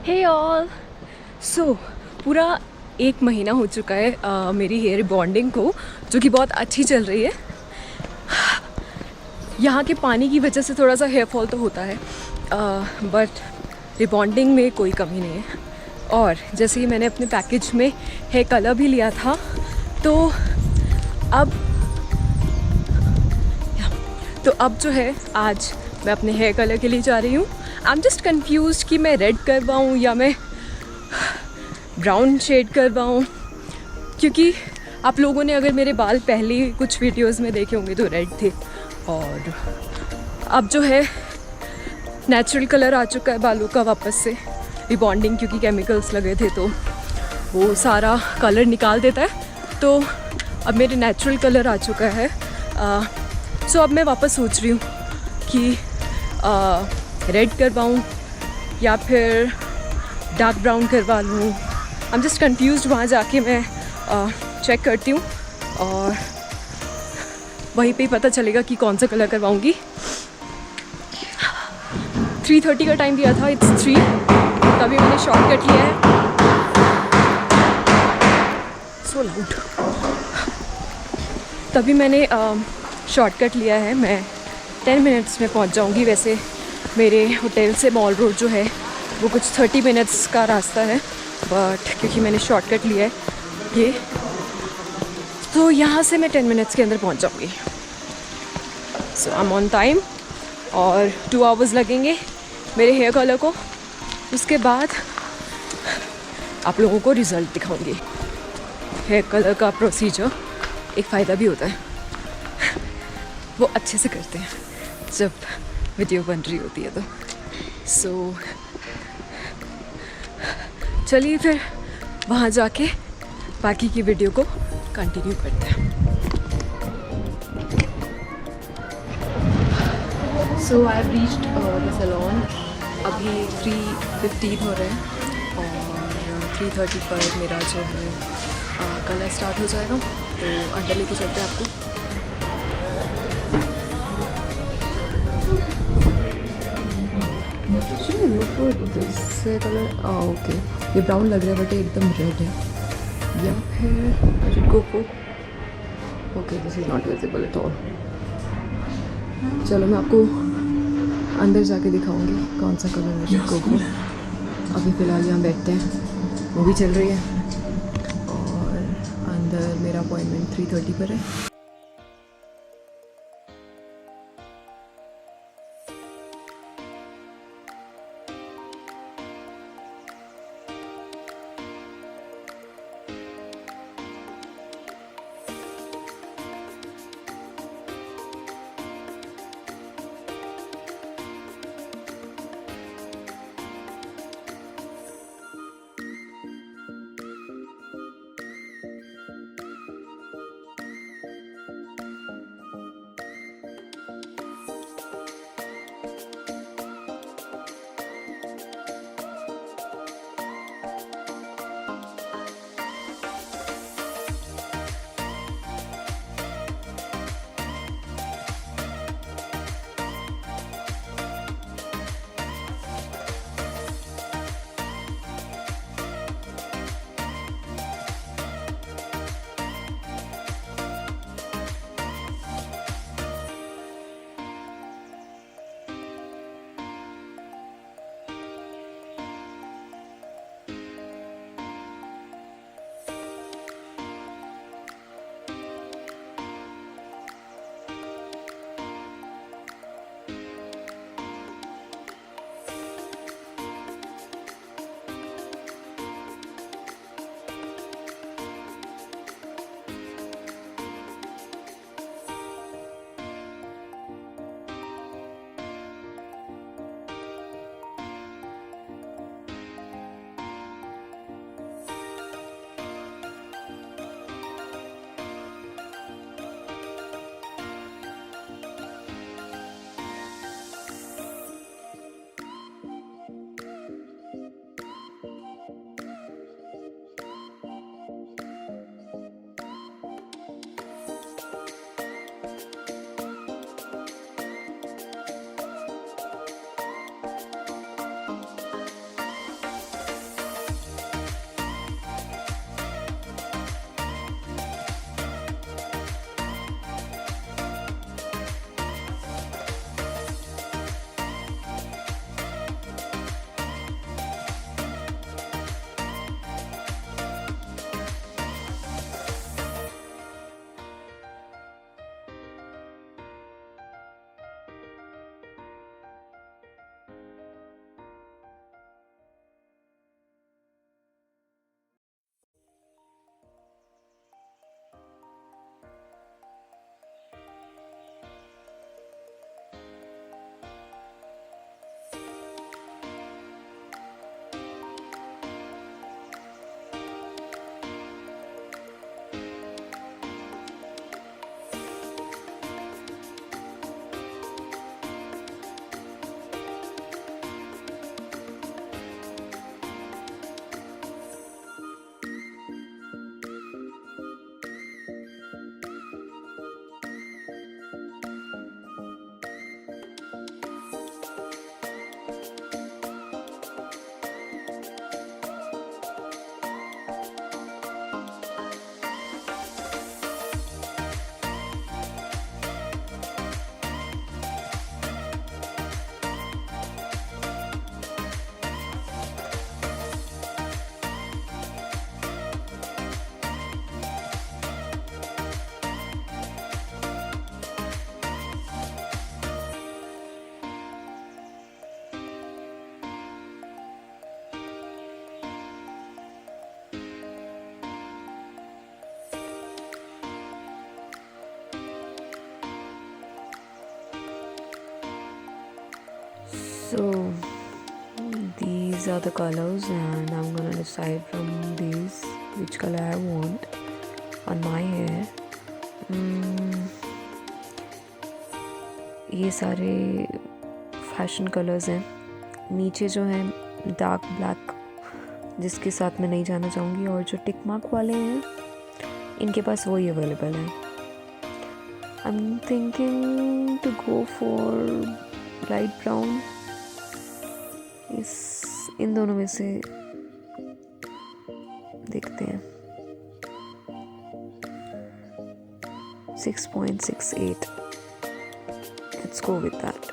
हे all. सो पूरा 1 महीना हो चुका है मेरी हेयर बॉन्डिंग को, जो कि बहुत अच्छी चल रही है। यहाँ के पानी की वजह से थोड़ा सा हेयर फॉल तो होता है, बट रिबॉन्डिंग में कोई कमी नहीं है। और जैसे ही मैंने अपने पैकेज में हेयर कलर भी लिया था, तो अब जो है आज मैं अपने हेयर कलर के लिए जा रही हूँ। आई एम जस्ट कन्फ्यूज कि मैं रेड करवाऊँ या मैं ब्राउन शेड करवाऊँ, क्योंकि आप लोगों ने अगर मेरे बाल पहले कुछ वीडियोस में देखे होंगे तो रेड थे, और अब जो है नेचुरल कलर आ चुका है बालों का वापस से। रिबॉन्डिंग क्योंकि केमिकल्स लगे थे तो वो सारा कलर निकाल देता है, तो अब मेरे नेचुरल कलर आ चुका है। सो अब मैं वापस सोच रही हूँ कि रेड करवाऊँ या फिर डार्क ब्राउन करवा लूँ। I am just confused. वहाँ जाके मैं चेक करती हूँ और वहीं पे ही पता चलेगा कि कौन सा कलर करवाऊँगी। 3:30 का टाइम दिया था, इट्स 3। तभी मैंने शॉर्टकट लिया है। सो लाउड। तभी मैंने शॉर्टकट लिया है। मैं 10 मिनट्स में पहुंच जाऊंगी। वैसे मेरे होटल से मॉल रोड जो है वो कुछ 30 मिनट्स का रास्ता है, बट क्योंकि मैंने शॉर्टकट लिया है ये, तो यहाँ से मैं 10 मिनट्स के अंदर पहुंच जाऊंगी। सो आई एम ऑन टाइम। और 2 आवर्स लगेंगे मेरे हेयर कलर को। उसके बाद आप लोगों को रिज़ल्ट दिखाऊंगी। हेयर कलर का प्रोसीजर एक फ़ायदा भी होता है, वो अच्छे से करते हैं जब वीडियो बन रही होती है तो। सो चलिए फिर वहाँ जाके बाकी की वीडियो को कंटिन्यू करते हैं। So I have reached the salon. अभी 3:15 हो रहे हैं और 3:30 पर मेरा जो है कलर स्टार्ट हो जाएगा, तो अंदर लेके चलते हैं आपको। कलर ओके, ये ब्राउन लग रहा है बट ये एकदम रेड है। या फिर go for okay, this is not visible at all. चलो मैं आपको अंदर जाके दिखाऊंगी कौन सा कलर है गो फॉर। अभी फ़िलहाल यहाँ बैठते हैं, मूवी चल रही है और अंदर मेरा अपॉइंटमेंट 3:30 पर है। So these are the colors and I'm gonna decide from these which color I want on my hair. ये सारे फैशन कलर्स हैं. नीचे जो है डार्क ब्लैक जिसके साथ मैं नहीं जाना चाहूँगी, और जो टिक मार्क वाले हैं इनके पास वही अवेलेबल है. I am thinking to go for light brown. इन दोनों में से देखते हैं. 6.68. Let's go with that.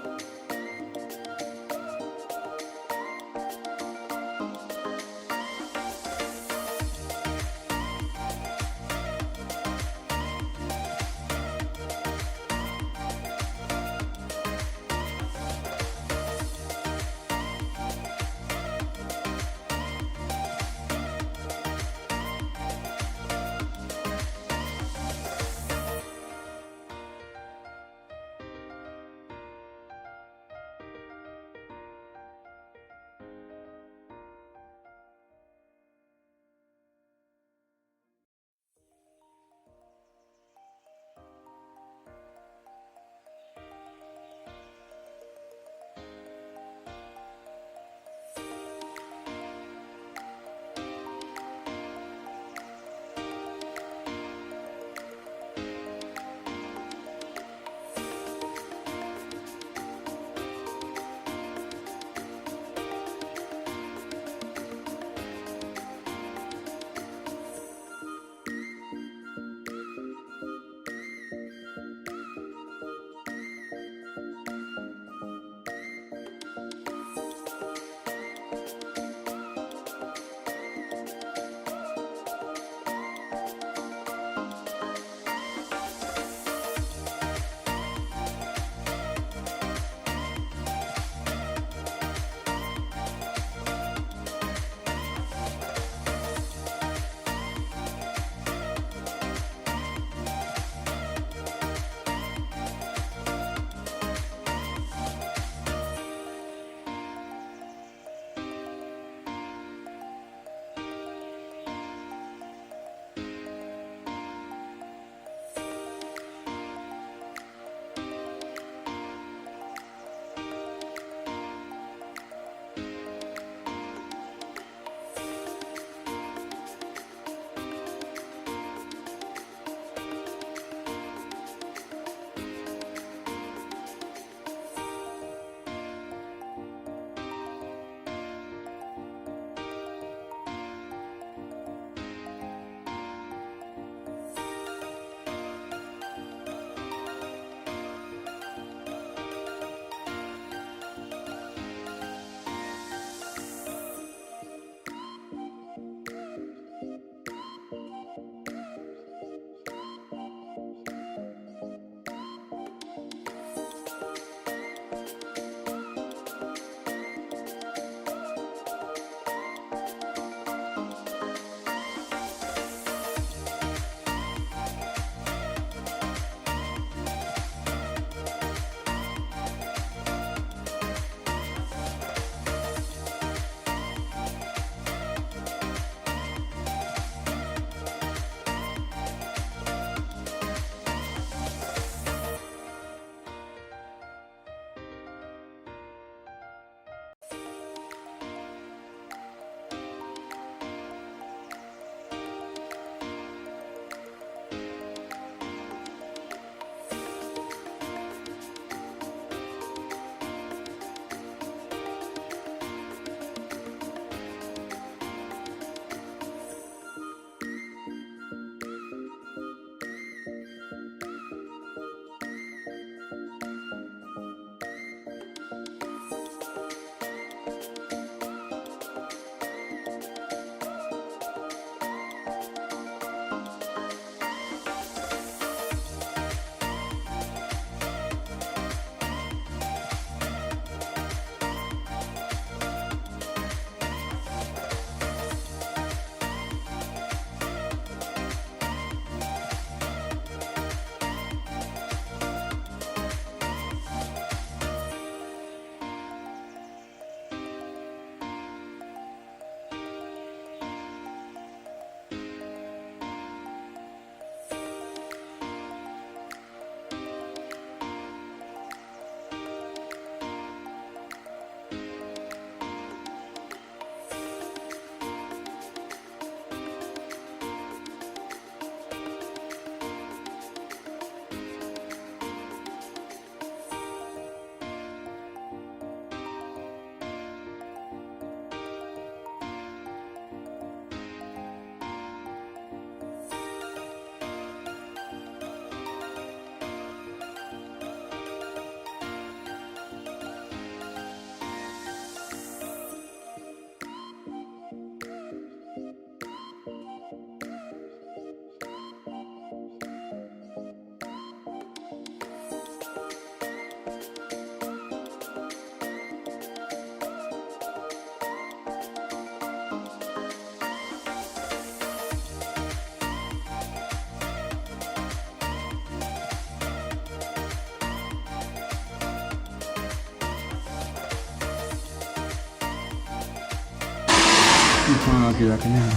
हाँ आगे जाके नहीं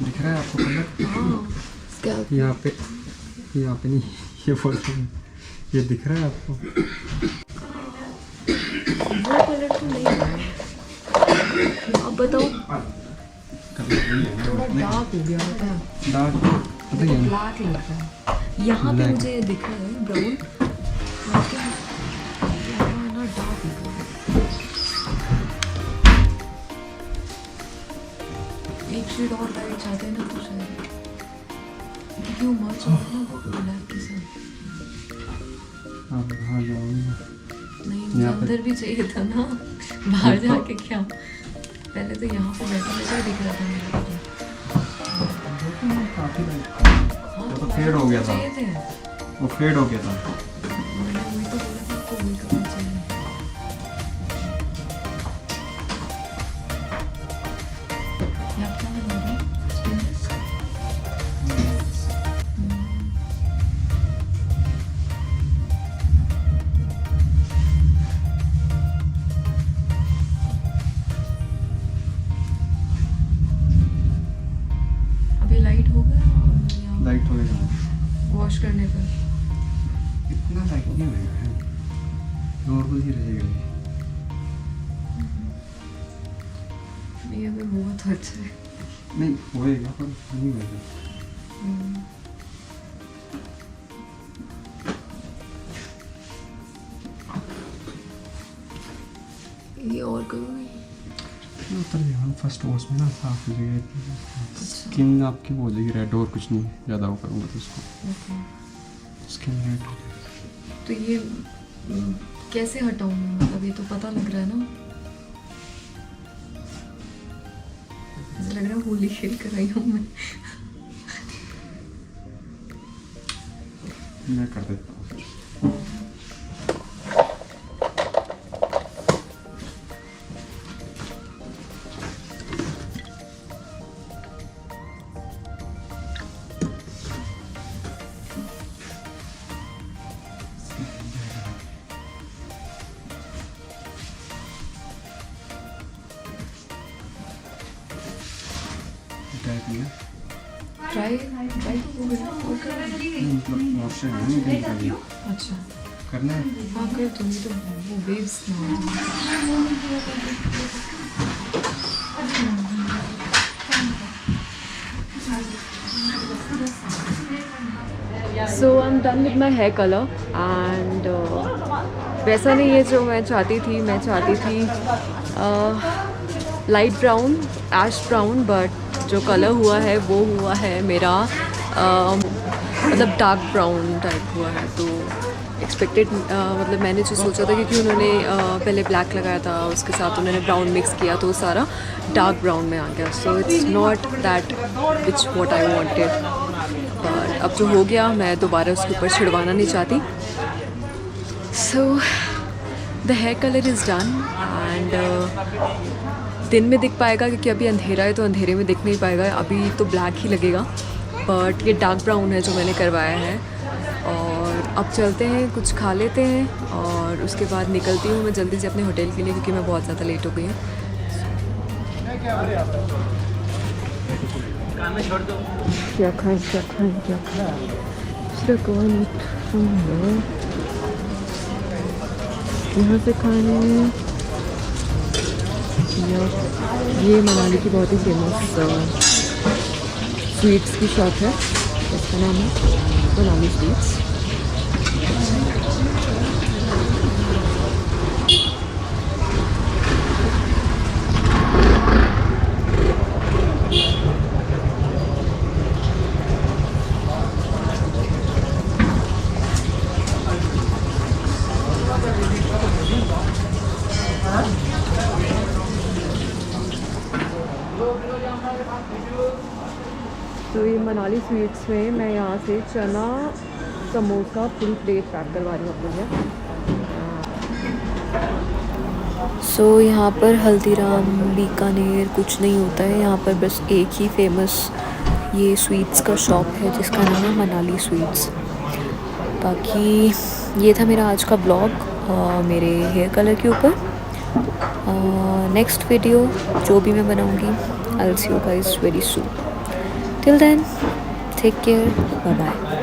दिख रहा है आपको कलर? यहाँ पे नहीं, ये बोल रहे हैं, ये दिख रहा है आपको? वो कलर तो नहीं है। अब बताओ, थोड़ा डार्क हो गया होता है। डार्क पता है ब्लैक लगता है यहाँ पे, मुझे दिख रहा है ब्राउन, ना डार्क हो गया। एक शेड और लाइट चाहते हैं ना तो शायद, क्यों मर्ज हो ना ब्लैक के साथ। आप बाहर जाओगे? नहीं, मुझे अंदर भी चाहिए था ना, बाहर जाके क्या। पहले तो यहाँ पे बैठा बैठा दिख रहा था मेरा। काफी हाँ, तो फेड हो गया था, चाहिए थे। वो फेड हो गया था। मैंने वही तो बोला था आपको, वही करना चाहिए। ये आप क्या बना रहे हैं? Spinach? अभी लाइट हो गया या लाइट हो गया, वॉश करने पर? इतना लाइट नहीं होगा, नॉर्मल ही रहेगा ये अभी हुआ तो अच्छा है। नहीं होएगा पर नहीं होएगा। ये और करोगे? उतर जाएगा फर्स्ट वॉश में ना, साफ हो जाएगा, स्किन आपकी वो हो जाएगी रेड, और कुछ नहीं ज़्यादा वो करूँगा तो उसको स्किन रेड हो जाएगी। तो ये कैसे हटाऊं मैं, मतलब ये तो पता लग रहा है ना। ऐसा लग रहा है होली खेल कर रही हूँ मैं कर देता हूँ। ट्राई तो हो गया, और करना है? मतलब वॉश नहीं करनी, अच्छा करना है। हाँ कर, तुम तो वो वेव्स ना so I am done with my hair colour and वैसा नहीं है जो मैं चाहती थी light brown, ash brown, but जो कलर हुआ है वो हुआ है मेरा मतलब डार्क ब्राउन टाइप हुआ है। तो एक्सपेक्टेड मतलब मैंने जो सोचा था, क्योंकि उन्होंने पहले ब्लैक लगाया था, उसके साथ उन्होंने ब्राउन मिक्स किया तो सारा डार्क ब्राउन में आ गया। So it's not that which what I wanted, but अब जो हो गया मैं दोबारा उसके ऊपर छिड़वाना नहीं चाहती। So the hair colour is done and दिन में दिख पाएगा क्योंकि अभी अंधेरा है, तो अंधेरे में दिख नहीं पाएगा, अभी तो ब्लैक ही लगेगा। बट ये डार्क ब्राउन है जो मैंने करवाया है। और अब चलते हैं, कुछ खा लेते हैं और उसके बाद निकलती हूँ मैं जल्दी से अपने होटल के लिए, क्योंकि मैं बहुत ज़्यादा लेट हो गई हूँ। क्या खाएं यहाँ से खाने में। ये मनाली की बहुत ही फेमस स्वीट्स की शॉप है, इसका नाम है मनाली स्वीट्स। तो ये मनाली स्वीट्स में मैं यहाँ से चना समोसा फुल प्लेट पैक करवा रही हूँ अपने लिए। सो यहाँ पर हल्दीराम बीकानेर कुछ नहीं होता है, यहाँ पर बस एक ही फेमस ये स्वीट्स का शॉप है जिसका नाम है मनाली स्वीट्स। बाकी ये था मेरा आज का ब्लॉग मेरे हेयर कलर के ऊपर। नेक्स्ट वीडियो जो भी मैं बनाऊंगी, I will see you guys very soon. Till then take care, bye bye.